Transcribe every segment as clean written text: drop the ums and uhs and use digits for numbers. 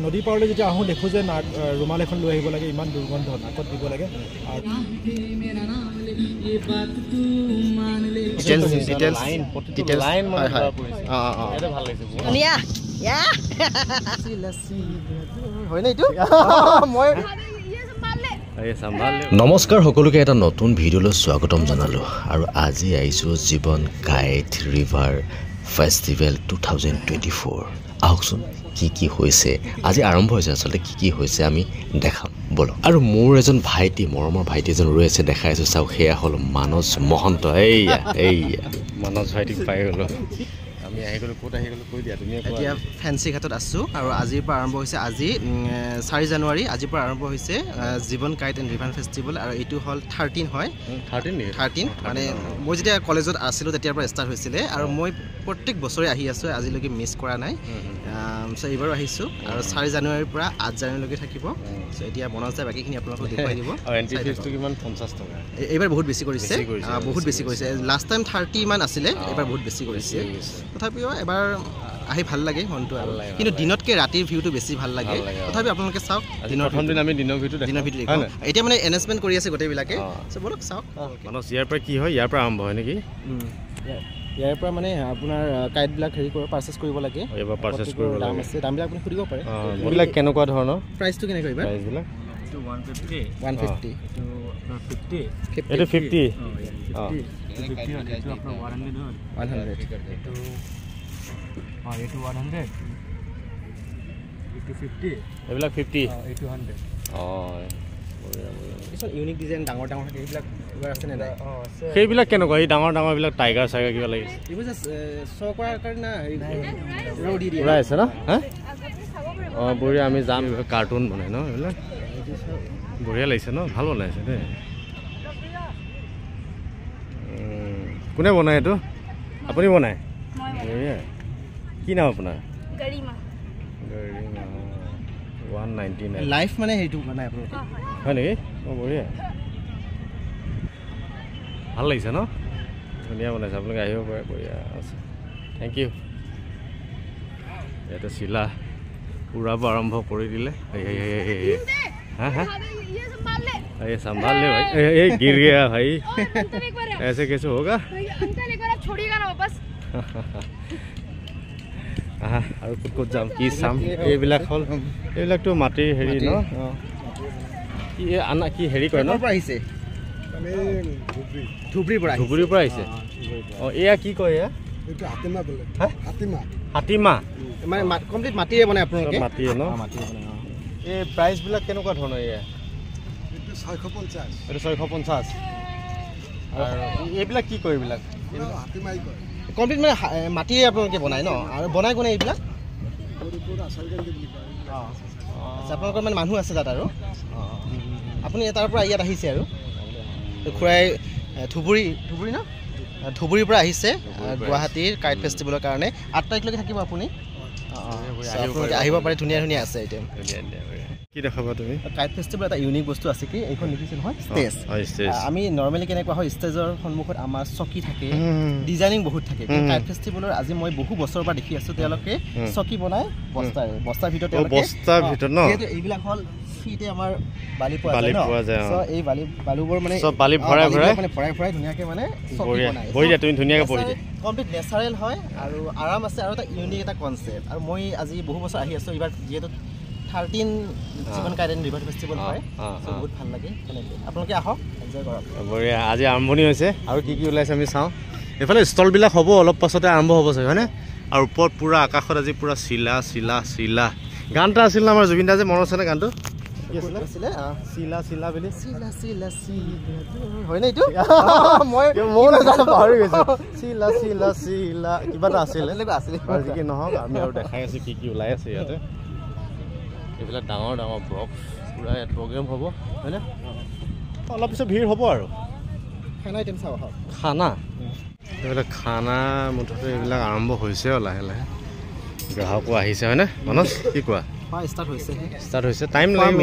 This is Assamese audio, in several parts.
নদী পাৰলৈ যেতিয়া আহোঁ দেখোঁ যে ৰুমাল এখন লৈ আহিব লাগে, ইমান দুৰ্গন্ধ, নাকত দিব লাগে। নমস্কাৰ সকলোকে, এটা নতুন ভিডিঅ'লৈ স্বাগতম জনালোঁ। আৰু আজি আহিছোঁ জীৱন কাইট ৰিভাৰ ফেষ্টিভেল 2024। আহকচোন কি হৈছে, আজি আৰম্ভ হৈছে, আচলতে কি হৈছে আমি দেখাম বলক। আৰু মোৰ এজন ভাইটি, মৰমৰ ভাইটি এজন ৰৈ আছে, দেখাই আছোঁ, চাওক, সেয়া হ'ল মানস মহন্ত। এইয়া মানস ভাইটিক পাই গ'লোঁ আমি। আহি গ'লোঁ, ক'ত আহি গ'লোঁ কৈ দিয়া তুমি। এতিয়া ফেঞ্চি ঘাটত আছোঁ আৰু আজিৰ পৰা আৰম্ভ হৈছে, আজি 4 জানুৱাৰী, আজিৰ পৰা আৰম্ভ হৈছে জীৱন কাইট এণ্ড ৰিভাৰ ফেষ্টিভেল। আৰু এইটো হ'ল 13 হয়, 13 মানে মই যেতিয়া কলেজত আছিলোঁ তেতিয়াৰ পৰা ষ্টাৰ্ট হৈছিলে। আৰু মই প্ৰত্যেক বছৰে আহি আছোঁ, আজিলৈকে মিছ কৰা নাই। চ' এইবাৰো আহিছোঁ আৰু 4 জানুৱাৰীৰ পৰা 8 জানুৱাৰীলৈকে থাকিব। চ' এতিয়া মনত যায় বাকীখিনি আপোনালোকক দেখুৱাই দিব। কিমান 50 টকা? এইবাৰ বহুত বেছি কৰিছে, বহুত বেছি কৰিছে। লাষ্ট টাইম 30 মান আছিলে, এইবাৰ বহুত বেছি কৰিছে। তথাপিও এবাৰ আহি ভাল লাগে মনটো, আৰু কিন্তু দিনতকৈ ৰাতিৰ ভিউটো বেছি ভাল লাগে। তথাপি আপোনালোকে চাওক, দিনৰ ভিউটো দেখুৱাম। এতিয়া মানে এনাউন্সমেণ্ট কৰি আছে গোটেইবিলাকে, বলক চাওক। ইয়াৰ পৰা কি হয়, ইয়াৰ পৰা আৰম্ভ হয় নেকি? ইয়াৰ পৰা মানে আপোনাৰ কাইটবিলাক পাৰ্চেছ কৰিব লাগে, দাম আছে, দামবিলাক আপুনি সুধিব পাৰে। এইবিলাক কেনেকুৱা ধৰণৰ? প্ৰাইচটো কেনেকৈ এইবাৰ? প্ৰাইচবিলাক 150 এইটো 50 এইবিলাক 50 কিছুমান ইউনিক ডিজাইন ডাঙৰ থাকে, সেইবিলাক এইবাৰ আছে নে নাই? সেইবিলাক কেনেকুৱা? এই ডাঙৰ এইবিলাক টাইগাৰ চাইগাৰ কিবা লাগিছে? এইবোৰ জাষ্ট শ্ব' কৰাৰ কাৰণে ওলাই আছে ন? হা বঢ়িয়া, আমি যাম। কাৰ্টুন বনাই ন এইবিলাক, বঢ়িয়া লাগিছে ন, ভাল বনাইছে দেই। কোনে বনাই এইটো? আপুনি বনাই? কি নাম আপোনাৰ? 199 লাইফ মানে সেইটো বনাই আপোনালোকে? হয় নেকি? বঢ়িয়া, ভাল লাগিছে ন, ধুনীয়া বনাইছে। আপোনালোকে আহিব পাৰে, বঢ়িয়া আছে, থেংক ইউ। ইয়াতে চিলা উৰাব আৰম্ভ কৰি দিলে। ये संभाल ले भाई, ये गिर गया भाई, ऐसे कैसे होगा? छोड़िएगा ना वापस। আৰু ক'ত যাম, কি চাম? এইবিলাক হ'ল, এইবিলাকতো মাটিৰ হেৰি ন, কি আনা কি হেৰি কৰে ন? আহিছে ধুবুৰীৰ পৰা আহিছে। অঁ, এয়া কি কয়? এয়া হাতীমা, মানে কমপ্লিট মাটিৰে বনাই আপোনালোকে? মাটিৰে ন। এই প্ৰাইচবিলাক কেনেকুৱা ধৰণৰ? এয়া 650। এইটো 650। আৰু এইবিলাক কি কয়? এইবিলাক কমপ্লিট মানে মাটিৰে আপোনালোকে বনাই ন? আৰু বনাই কোনে এইবিলাক? আপোনালোকৰ মানে মানুহ আছে তাত? আৰু আপুনি তাৰ পৰা ইয়াত আহিছে আৰু খুৰাই ধুবুৰী ন, ধুবুৰীৰ পৰা আহিছে গুৱাহাটীৰ কাইট ফেষ্টিভেলৰ কাৰণে। 8 তাৰিখলৈকে থাকিব আপুনি, আহিব পাৰে। ধুনীয়া আছে আইটেম। কি দেখাবা তুমি? কাইট ফেষ্টিভেল এটা ইউনিক বস্তু আছে, কি এইখন দেখিছে নহয়, ষ্টেজ। আমি নৰ্মেলি কেনেকুৱা হয়, ষ্টেজৰ সন্মুখত আমাৰ চকী থাকে, ডিজাইনিং বহুত থাকে। কাইট ফেষ্টিভেলৰ আজি মই বহু বছৰৰ পৰা দেখি আছোঁ, তেওঁলোকে চকী বনাই বস্তাৰ ভিতৰত ন। এইবিলাক হ'ল ফ্ৰীতে আমাৰ বালি পোৱা যায়। এই বালুবোৰ মানে ভৰাই ধুনীয়াকৈ মানে তুমি ধুনীয়াকৈ বহি দিয়া। কমপ্লিট নেচাৰেল হয় আৰু আৰাম আছে, আৰু এটা ইউনিক এটা কনচেপ্ট। আৰু মই আজি বহু বছৰ আহি আছোঁ, এইবাৰ যিহেতু 13 জীৱন কাইট এণ্ড ৰিভাৰ ফেষ্টিভেল হয়, বহুত ভাল লাগে। আপোনালোকে আহক, এনজয় কৰক। বঢ়িয়া, আজি আৰম্ভণি হৈছে। আৰু কি ওলাইছে আমি চাওঁ। এইফালে ষ্টলবিলাক হ'ব, অলপ পাছতে আৰম্ভ হ'ব চাগে, হয়নে? আৰু ওপৰত পূৰা আকাশত আজি পূৰা চিলা। গান এটা আছিল ন আমাৰ জুবিন দা, যে মনত আছেনে গানটো? হয়নে এইটো? মই নাজানো, পাহৰি গৈছোঁ। চিলা কিবা এটা আছিলে, কি নহওক। আমি আৰু দেখাই আছোঁ কি ওলাই আছে ইয়াতে। এইবিলাক ডাঙৰ বক্স, পূৰা ইয়াত প্ৰগ্ৰেম হ'ব, হয়নে? অলপ পিছত ভিৰ হ'ব আৰু খানা আইটেম চাওঁ। খানা, এইবিলাক খানা মুঠতে এইবিলাক আৰম্ভ হৈছে আৰু লাহে গ্ৰাহকো আহিছে, হয়নে মানস? কি কোৱা? ষ্টাৰ্ট হৈছে, টাইম লাগিব।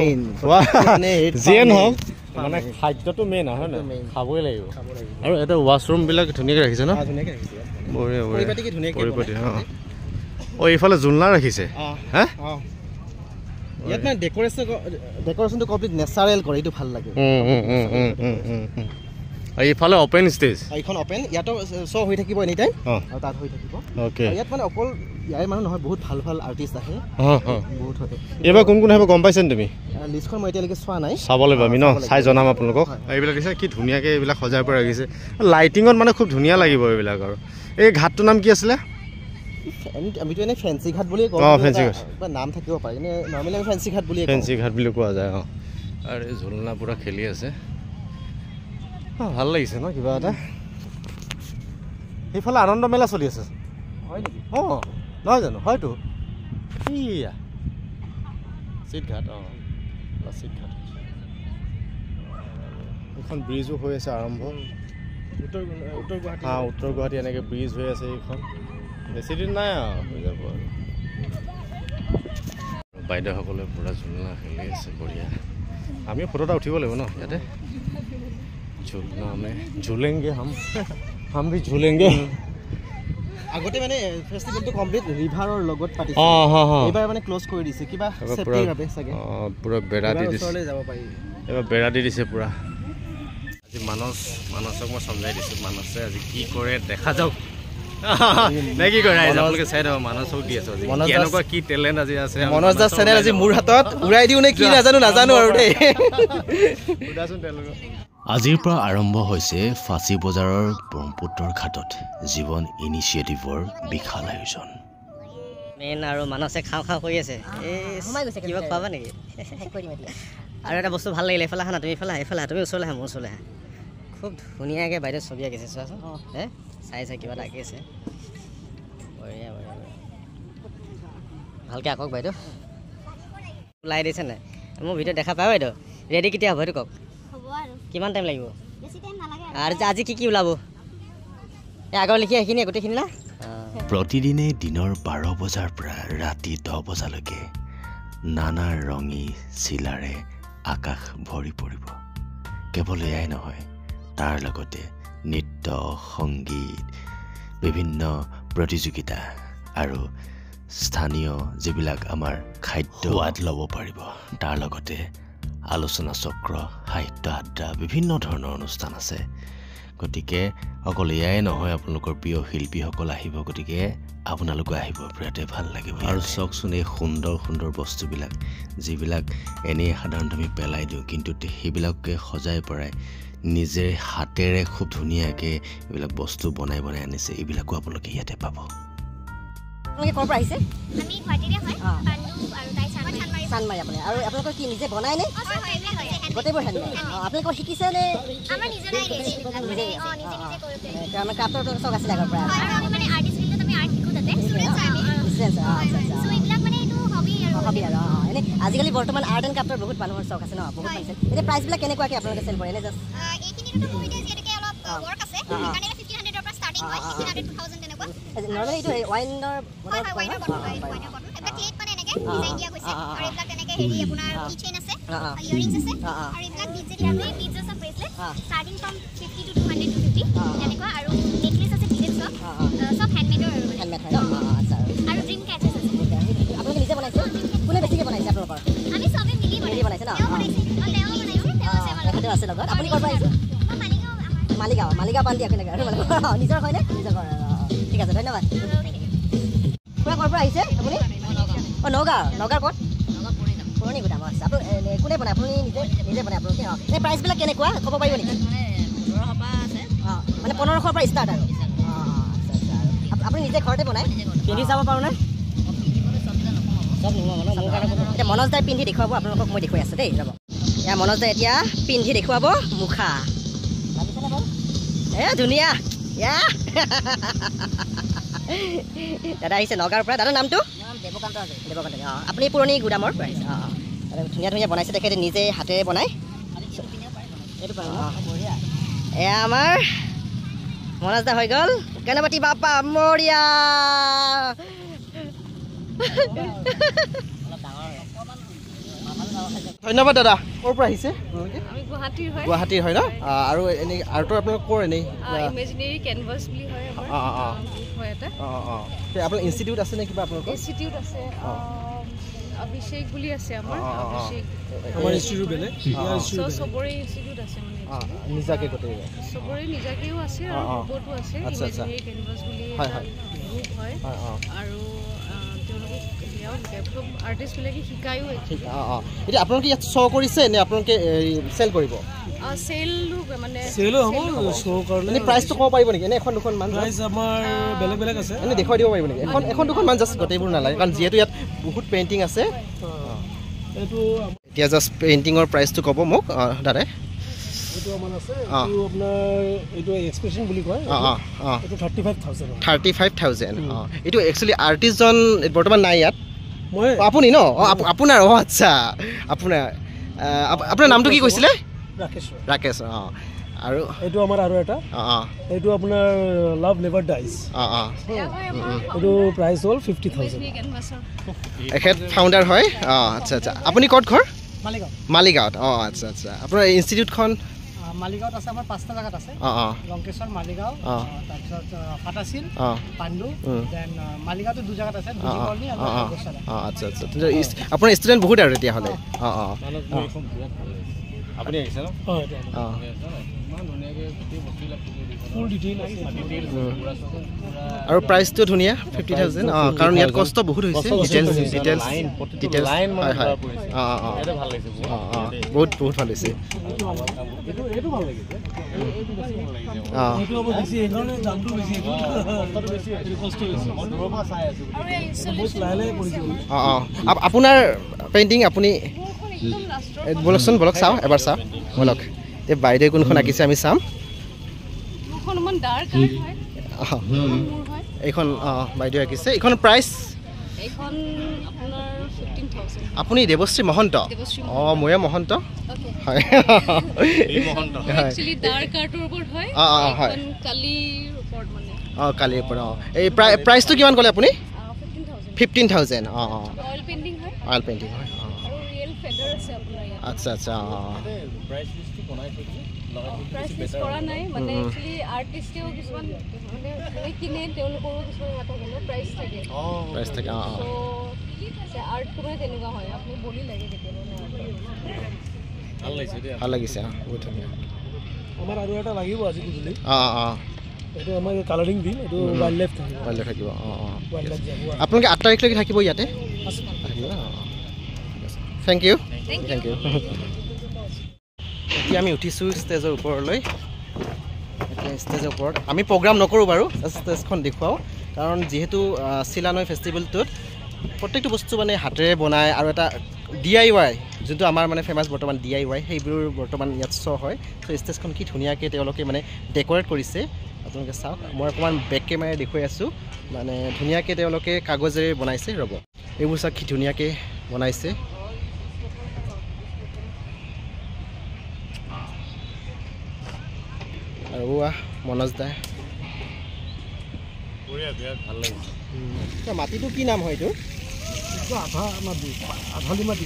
যিয়ে নহওক, মানে খাদ্যটো মেইন, হয় নে? খাবই লাগিব। আৰু এটা ৱাছৰুমবিলাক ধুনীয়াকৈ ৰাখিছে ন? বঢ়িয়া। পৰিপাটি। অঁ, এইফালে জোলনা ৰাখিছে। হা, ইয়াত মানে ডেক'ৰেশ্যনটো কমপ্লিট নেচাৰেল কৰে, এইটো ভাল লাগে। এইফালে অপেন ষ্টেজ, এইখন অপেন, ইয়াতো শ্ব' হৈ থাকিব এনি টাইম আৰু তাত হৈ থাকিব। ইয়াত মানে অকল ইয়াৰে মানুহ নহয়, বহুত ভাল ভাল আৰ্টিষ্ট আহে, বহুত হয়। এইবাৰ কোন কোন আহিব গম পাইছে তুমি? লিষ্টখন মই এতিয়ালৈকে চোৱা নাই, চাব লাগিব আমি ন, চাই জনাম আপোনালোকক। এইবিলাক দিছে কি ধুনীয়াকৈ এইবিলাক সজাই পৰা ৰাখিছে, লাইটিঙত মানে খুব ধুনীয়া লাগিব এইবিলাক। আৰু এই ঘাটটোৰ নাম কি আছিলে? আমিতো এনেই ফেঞ্চি ঘাট বুলিয়ে কওঁ, ফেঞ্চি ঘাট নাম থাকিব পাৰে, এনেই নৰ্মেলি আমি ফেঞ্চি ঘাট বুলিয়ে ফেঞ্চি ঘাট বুলি কোৱা যায়। আৰু এই ঝুলনা পূৰা খেলি আছে, ভাল লাগিছে ন কিবা এটা। সেইফালে আনন্দ মেলা চলি আছে, হয় নেকি? নহয় জানো? হয়তো ইয়া চিট ঘাট, চিট ঘাট। এইখন ব্ৰিজো হৈ আছে আৰম্ভ, উত্তৰ গুৱাহাটী উত্তৰ গুৱাহাটী এনেকৈ ব্ৰিজ হৈ আছে। এইখন বেছি দিন নাই আৰু হৈ যাব। আৰু বাইদেউসকলে পূৰা ঝুলনা খেলি আছে, বঢ়িয়া। আমিও ফটো এটা উঠিব লাগিব ন ইয়াতে। ঝুলনা আমি ঝুলেংগে, হাম ভি ঝুলেংগে। আগতে মানে ফেষ্টিভেলটো কমপ্লিট ৰিভাৰৰ লগত পাতিছে, এইবাৰ মানে ক্ল'জ কৰি দিছে কিবা সেফটিৰ বাবে চাগে। পুৰা বেৰা দি দিছে, ওচৰলৈ যাব পাৰি। এইবাৰ বেৰা দি দিছে পুৰা। আজি মানসক মই সমজাই দিছোঁ, মানসে আজি কি কৰে দেখা যাওক। নে কি কৰে আপোনালোকে চাই থাকক, মানসক দি আছো আজি কেনেকুৱা কি টেলেণ্ট আজি আছে। মনোজ দাস চেনেল আজি মোৰ হাতত উৰাই দিওঁ নে কি নাজানো আৰু দেই। আজিৰ পৰা আৰম্ভ হৈছে ফাঁচী বজাৰৰ ব্ৰহ্মপুত্ৰৰ ঘাটত জীৱন ইনিচিয়েটিভৰ বিশাল আয়োজন। মেইন আৰু মানসে খাওঁ কৰি আছে, কিবা খোৱাবা নেকি? আৰু এটা বস্তু ভাল লাগিলে, এইফালে আহা না, তুমি এইফালে আহা, তুমি ওচৰলৈ আহা, মোৰ ওচৰলৈ আহা। খুব ধুনীয়াকৈ বাইদেউ ছবি আঁকিছে, চোৱাচোন। চাই কিবা এটা আঁকি আছে, বঢ়িয়া। ভালকৈ আঁকক বাইদেউ, ওলাই দিছে নাই? মোৰ ভিডিঅ' দেখা পায় বাইদেউ? ৰেডি কেতিয়া হ'ব সেইটো কওক, কিমান টাইম লাগিব? আৰু আজি কি ওলাব? এই আগৰ লিখি সেইখিনিয়ে গোটেইখিনি না? প্ৰতিদিনে দিনৰ 12 বজাৰ পৰা ৰাতি 10 বজালৈকে নানা ৰঙী চিলাৰে আকাশ ভৰি পৰিব। কেৱল এয়াই নহয়, তাৰ লগতে নৃত্য, সংগীত, বিভিন্ন প্ৰতিযোগিতা আৰু স্থানীয় যিবিলাক আমাৰ খাদ্য সোৱাদ ল'ব পাৰিব। তাৰ লগতে আলোচনা চক্ৰ, সাহিত্য আড্ডা, বিভিন্ন ধৰণৰ অনুষ্ঠান আছে। গতিকে অকল এয়াই নহয়, আপোনালোকৰ প্ৰিয় শিল্পীসকল আহিব, গতিকে আপোনালোকে আহিব, বিৰাটে ভাল লাগিব। আৰু চাওকচোন এই সুন্দৰ বস্তুবিলাক, যিবিলাক এনেই সাধাৰণতে আমি পেলাই দিওঁ, কিন্তু সেইবিলাকে সজাই পৰাই নিজে হাতেৰে খুব ধুনীয়াকৈ এইবিলাক বস্তু বনাই আনিছে। এইবিলাকো আপোনালোকে ইয়াতে পাব। আপোনালোকে ক'ৰ পৰা আহিছে? আমি গুৱাহাটীৰে হয়, পাণ্ডু আৰু তাই চানমাৰি। আপুনি আৰু আপোনালোকৰ কি নিজে বনাই নে? গোটেইবোৰ হেণ্ডমেড। আপোনালোকৰ শিকিছে নে? আমাৰ নিজৰে নিজে আমাৰ ক্ৰাফ্টৰ চখ আছিলে আগৰ পৰা? আমি মানে আৰ্টিষ্ট ফিল্ডত আমি আৰ্ট শিকোঁ তাতে, ষ্টুডেণ্টছ আমি। চ' এইবিলাক মানে এইটো হবি আৰু। এনে আজিকালি বৰ্তমান আৰ্ট এণ্ড ক্ৰাফ্টৰ বহুত মানুহৰ চখ আছে ন, বহুত পাইছে। এতিয়া প্ৰাইচবিলাক কেনেকুৱাকৈ আপোনালোকে চেল কৰে? এনে জাষ্ট এইখিনিতো কমিটি যিহেতুকে অলপ ৱৰ্ক আছে, সেইকাৰণে 1500ৰ পৰা ষ্টাৰ্টিং হয়, 1500 2000 তেনেকুৱা। নৰ্মেলি এইটো ৱাইনৰ ৱাইনৰ বটল হয়, এটা ক্লেট মানে এনেকৈ ডিজাইন দিয়া গৈছে, আৰু এইবিলাক তেনেকৈ হেৰি আপোনাৰ কিচেন আছে, ইয়াৰিংছ আছে, আৰু এইবিলাক বিটছ যদি আমি বিটছ আছে bracelet starting from 50 to 200 to 50 তেনেকুৱা, আৰু নেকলেছ আছে, ডিজাইন চব হেণ্ডমেডৰ আৰু হেণ্ডমেড হয় ন? আচ্ছা। আৰু ড্ৰিম কেচেছ আছে। আপোনালোকে নিজে বনাইছে? কোনে বেছিকৈ বনাইছে আপোনালোকৰ? আমি চবে মিলি বনাইছে ন? তেওঁ বনাইছে, তেখেতেও আছে লগত। আপুনি ক'ৰ পৰা আহিছে? মালিগাঁও পাণ দিয়া কেনেকৈ? নিজৰ হয়নে? নিজৰ ঘৰ। ঠিক আছে, ধন্যবাদ। ক'ৰ পৰা আহিছে আপুনি? নগাঁৱৰ ক'ত? পুৰণি গোদাম। আছে আপুনি কোনে বনায়? আপুনি নিজে বনায় আপোনালোকে? এই প্ৰাইচবিলাক কেনেকুৱা ক'ব পাৰিব নেকি? 1500 পৰা আছে। মানে 1500ৰ পৰা ষ্টাৰ্ট আৰু? আচ্ছা। আপুনি নিজে ঘৰতে বনায়? পিন্ধি চাব পাৰোঁ নে? চব নোহোৱা এতিয়া মনোজ দাই পিন্ধি দেখুৱাব আপোনালোকক, মই দেখুৱাই আছোঁ দেই, ৰ'ব। এয়া মনোজ দাই এতিয়া পিন্ধি দেখুৱাব মুখা। লাগিছেনে বাৰু? ধুনীয়া। দাদা আহিছে নগাঁৱৰ পৰা। দাদাৰ নামটো? দেৱকান্ত। আপুনি পুৰণি গুদামৰ পৰা আহিছে? ধুনীয়া বনাইছে তেখেতে, নিজে হাতেৰে বনায়। এয়া আমাৰ মনোজ দা হৈ গ'ল। গণপতি বাপ্পা মৰিয়া। ধন্যবাদ দাদা। ক'ৰ পৰা আহিছে? আমি গুৱাহাটীৰ হয় ন? আৰু এনেই আৰ্টৰ আপোনালোক ক'ৰ? এনেই ইমেজিনেৰী কেনভাছ বুলি হয় আমাৰ হয় এটা। আপোনাৰ ইনষ্টিটিউট আছে নে কিবা আপোনালোকৰ? ইনষ্টিটিউট আছে, অভিষেক বুলি আছে আমাৰ অভিষেক আমাৰ ইনষ্টিটিউট বেলেগ চবৰে ইনষ্টিটিউট আছে মানে নিজাকে গোটেই চবৰে নিজাকেও আছে আৰু গ্ৰুপতো আছে ইমেজিনেৰী কেনভাছ বুলি এটা গ্ৰুপ হয় আৰু তেওঁলোকে সেয়াও শিকায় চব আৰ্টিষ্টবিলাকে শিকায়ো এতিয়া আপোনালোকে ইয়াত শ্ব' কৰিছে নে আপোনালোকে চেল কৰিব চেলো মানে চেলো হ'ব শ্ব' কাৰণে এনে প্ৰাইচটো ক'ব পাৰিব নেকি এনে এখন দুখন মান প্ৰাইচ আমাৰ বেলেগ বেলেগ আছে এনে দেখুৱাই দিব পাৰিব নেকি এখন দুখন মান জাষ্ট গোটেইবোৰ নালাগে কাৰণ যিহেতু ইয়াত বহুত পেইণ্টিং আছে এইটো এতিয়া জাষ্ট পেইণ্টিঙৰ প্ৰাইচটো ক'ব মোক দাদাই এইটো আমাৰ আছে এইটো আপোনাৰ এইটো এক্সপ্ৰেছন বুলি কয় এইটো 35,000 এইটো একচুৱেলি আৰ্টিষ্টজন বৰ্তমান নাই ইয়াত মই আপুনি ন আপোনাৰ আচ্ছা আপোনাৰ নামটো কি কৈছিলে ৰাকেশ আৰু এইটো আমাৰ আৰু এটা এইটো আপোনাৰ লাভ নেভাৰ ডাইজ এইটো প্ৰাইচ হ'ল 50,000 এখেত ফাউণ্ডাৰ হয় আচ্ছা আচ্ছা আপুনি ক'ত ঘৰ মালিগাঁৱত আচ্ছা আচ্ছা আপোনাৰ ইনষ্টিটিউটখন মালিগাঁৱত আছে আমাৰ 5টা জাগাত আছে লংকেশ্বৰ মালিগাঁও তাৰপিছত ফাটাছিল পাণ্ডু দেন মালিগাঁৱতো 2 জাগাত আছে দুজিকৰ্ণী আৰু গোছাৰা আচ্ছা আচ্ছা আপোনাৰ ষ্টুডেণ্ট বহুত আৰু তেতিয়াহ'লে আপুনি আহিছে ন ফুল ডিটেইল আৰু প্ৰাইচটো ধুনীয়া 50,000 কাৰণ ইয়াত কষ্ট বহুত হৈছে ডিটেইলছ বহুত বহুত ভাল হৈছে এইটো ভাল লাগিছে এইটো হ'ব বেছি এইকাৰণে দামটো বেছি এইটো কষ্ট বেছি মই দূৰৰ পৰা চাই আছো বহুত লাহে কৰিছো আপোনাৰ পেইণ্টিং আপুনি বলকচোন বলক চাওঁ এবাৰ চাওঁ বলক এই বাইদেউ কোনখন আঁকিছে আমি চাম এইখন বাইদেউ আঁকিছে এইখন প্ৰাইচ আপুনি দেৱশ্ৰী মহন্ত ময়ে মহন্ত হয় কালিৰ ওপৰত এই প্ৰাইচটো কিমান ক'লে আপুনি 15,000 অইল পেইণ্টিং হয় আচ্ছা আচ্ছা প্ৰাইচ কৰা নাই মানে একচুৱেলি আৰ্টিষ্টেও কিছুমান মানে লৈ কিনে তেওঁলোকৰো কিছুমান প্ৰাইচ থাকে আৰ্টটো মানে তেনেকুৱা হয় আপুনি বলি লাগে কেতিয়াবা ভাল লাগিছে বহুত ধুনীয়া আমাৰ আৰু এটা লাগিব আজি গধূলি এইটো আমাৰ কালাৰিং দিম এইটো ৱাইল্ড লাইফ থাকিব আপোনালোকে 8 তাৰিখলৈকে থাকিব ইয়াতে থেংক ইউ এতিয়া আমি উঠিছোঁ ষ্টেজৰ ওপৰলৈ এতিয়া ষ্টেজৰ ওপৰত আমি প্ৰগ্ৰাম নকৰোঁ বাৰু ষ্টেজখন দেখুৱাওঁ কাৰণ যিহেতু চিলানৈ ফেষ্টিভেলটোত প্ৰত্যেকটো বস্তু মানে হাতেৰে বনায় আৰু এটা DIY যোনটো আমাৰ মানে ফেমাছ বৰ্তমান DIY সেইবোৰ বৰ্তমান ইয়াত শ্ব' হয় ত' ষ্টেজখন কি ধুনীয়াকৈ তেওঁলোকে মানে ডেক'ৰেট কৰিছে আপোনালোকে চাওক মই অকণমান বেক কেমেৰাই দেখুৱাই আছোঁ মানে ধুনীয়াকৈ তেওঁলোকে কাগজেৰে বনাইছে ৰ'ব এইবোৰ চাওক কি ধুনীয়াকৈ বনাইছে আৰু মনোজ দা ভাল লাগিছে মাটিটো কি নাম হয় এইটো আধালি মাটি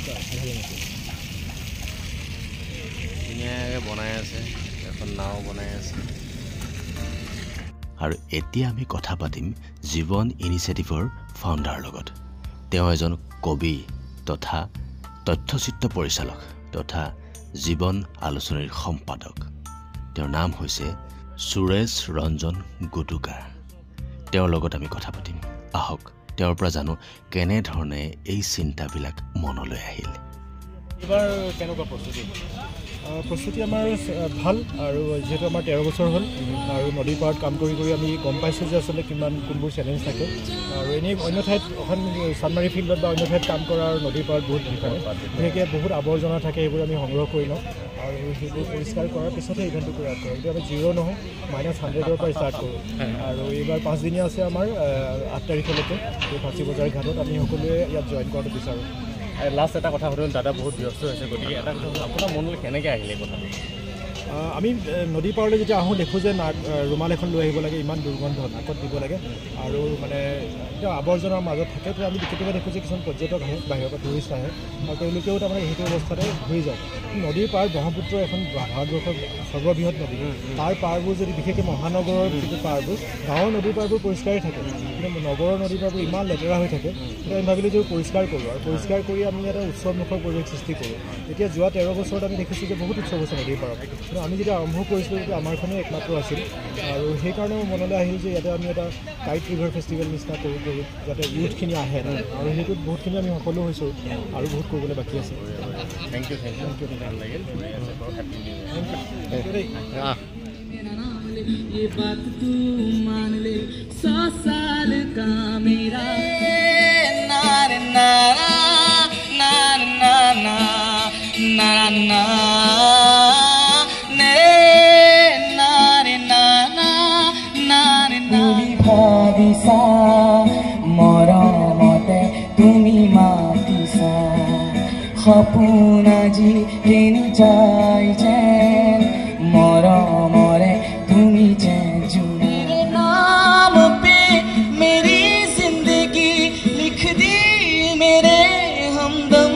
ধুনীয়াকৈ বনাই আছে এখন নাও বনাই আছে আৰু এতিয়া আমি কথা পাতিম জীৱন ইনিচিয়েটিভৰ ফাউণ্ডাৰৰ লগত তেওঁ এজন কবি তথা তথ্যচিত্ৰ পৰিচালক তথা জীৱন আলোচনীৰ সম্পাদক তেওঁৰ নাম হৈছে সুৰেশ ৰঞ্জন গুটুকা তেওঁৰ লগত আমি কথা পাতিম আহক তেওঁৰ পৰা জানো কেনেধৰণে এই চিন্তাবিলাক মনলৈ আহিল এবাৰ কেনেকুৱা প্ৰস্তুতি আমাৰ ভাল আৰু যিহেতু আমাৰ 13 বছৰ হ'ল আৰু নদীৰ পাৰত কাম কৰি আমি গম পাইছোঁ যে আচলতে কিমান কোনবোৰ চেলেঞ্জ থাকে আৰু এনেই অন্য ঠাইত এখন চানমাৰী ফিল্ডত বা অন্য ঠাইত কাম কৰা আৰু নদীৰ পাৰত বহুত বিশেষ বিশেষকৈ বহুত আৱৰ্জনা থাকে সেইবোৰ আমি সংগ্ৰহ কৰি লওঁ আৰু সেইবোৰ পৰিষ্কাৰ কৰাৰ পিছতহে ইভেণ্টটো কৰা কৰোঁ এতিয়া আমি 0 নহওঁ -100ৰ পৰা ষ্টাৰ্ট কৰোঁ আৰু এইবাৰ 5 দিনীয়া আছে আমাৰ 8 তাৰিখলৈকে এই ফাঁচী বজাৰ ঘাটত আমি সকলোৱে ইয়াত জইন কৰাটো বিচাৰোঁ লাষ্ট এটা কথা সুধিলোঁ দাদা বহুত ব্যস্ত হৈছে গতিকে এটা কথা আপোনাৰ মনলৈ কেনেকৈ আহিলে কথাটো আমি নদী পাৰলৈ যেতিয়া আহোঁ দেখোঁ যে ৰুমাল এখন লৈ আহিব লাগে, ইমান দুৰ্গন্ধ নাকত দিব লাগে আৰু মানে এতিয়া আৱৰ্জনাৰ মাজত থাকে। তো আমি কেতিয়াবা দেখোঁ যে কিছুমান পৰ্যটক আহে, বাহিৰৰ পৰা টুৰিষ্ট আহে আৰু তেওঁলোকেও তাৰমানে সেইটো অৱস্থাতে ঘূৰি যায়। নদীৰ পাৰ ব্ৰহ্মপুত্ৰ এখন ভাৰতবৰ্ষৰ সৰ্ববৃহৎ নদী, তাৰ পাৰবোৰ যদি বিশেষকৈ মহানগৰৰ যিটো পাৰবোৰ, গাঁৱৰ নদীৰ পাৰবোৰ পৰিষ্কাৰেই থাকে, কিন্তু নগৰৰ নদীৰ পাৰবোৰ ইমান লেতেৰা হৈ থাকে। তেতিয়া আমি ভাবিলোঁ যে পৰিষ্কাৰ কৰোঁ আৰু পৰিষ্কাৰ কৰি আমি এটা উৎসৱমুখৰ পৰিৱেশ সৃষ্টি কৰোঁ। এতিয়া যোৱা 13 বছৰত আমি দেখিছোঁ যে বহুত উৎসৱ হৈছে নদীৰ পাৰত, কিন্তু আমি যেতিয়া আৰম্ভ কৰিছিলোঁ তেতিয়া আমাৰখনেই একমাত্ৰ আছিল আৰু সেইকাৰণে মোৰ মনলৈ আহিল যে ইয়াতে আমি এটা কাইট ৰিভাৰ ফেষ্টিভেল নিচিনা কৰোঁ যাতে ইউথখিনি আহে আৰু সেইটোত বহুতখিনি আমি সফলো হৈছোঁ আৰু বহুত কৰিবলৈ বাকী আছে। থেংক ইউ ভাল লাগিল। ये बात तू मान ले 100 साल का मेरा ना ना ना ना ना ना ना ने ना रे ना ना ना रे ना भाविसा मरमते तुमी मातिसा सपनाजी केनु जाय जेन मरमरे तुमी जेन मेरे नाम पे मेरी जिंदगी लिख दी मेरे हमदम।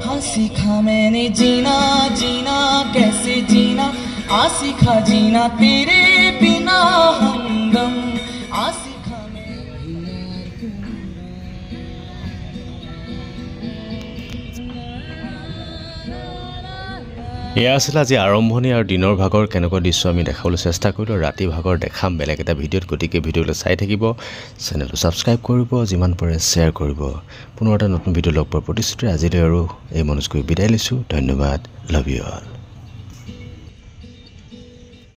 हाँ सीखा मैंने जीना जीना कैसे जीना, आ सीखा जीना तेरे बिना हमदम, आ सीखा এয়া আছিল আজি আৰম্ভণি আৰু দিনৰ ভাগৰ কেনেকুৱা দৃশ্য আমি দেখাবলৈ চেষ্টা কৰিলোঁ। ৰাতি ভাগৰ দেখাম বেলেগ এটা ভিডিঅ'ত, গতিকে ভিডিঅ'লৈ চাই থাকিব, চেনেলটো ছাবস্ক্ৰাইব কৰিব, যিমান পাৰে শ্বেয়াৰ কৰিব। পুনৰ এটা নতুন ভিডিঅ' লগ পোৱাৰ প্ৰতিশ্ৰুতি আজিলৈ আৰু এই মনোজ কৰি বিদায় লৈছোঁ। ধন্যবাদ। Love you all.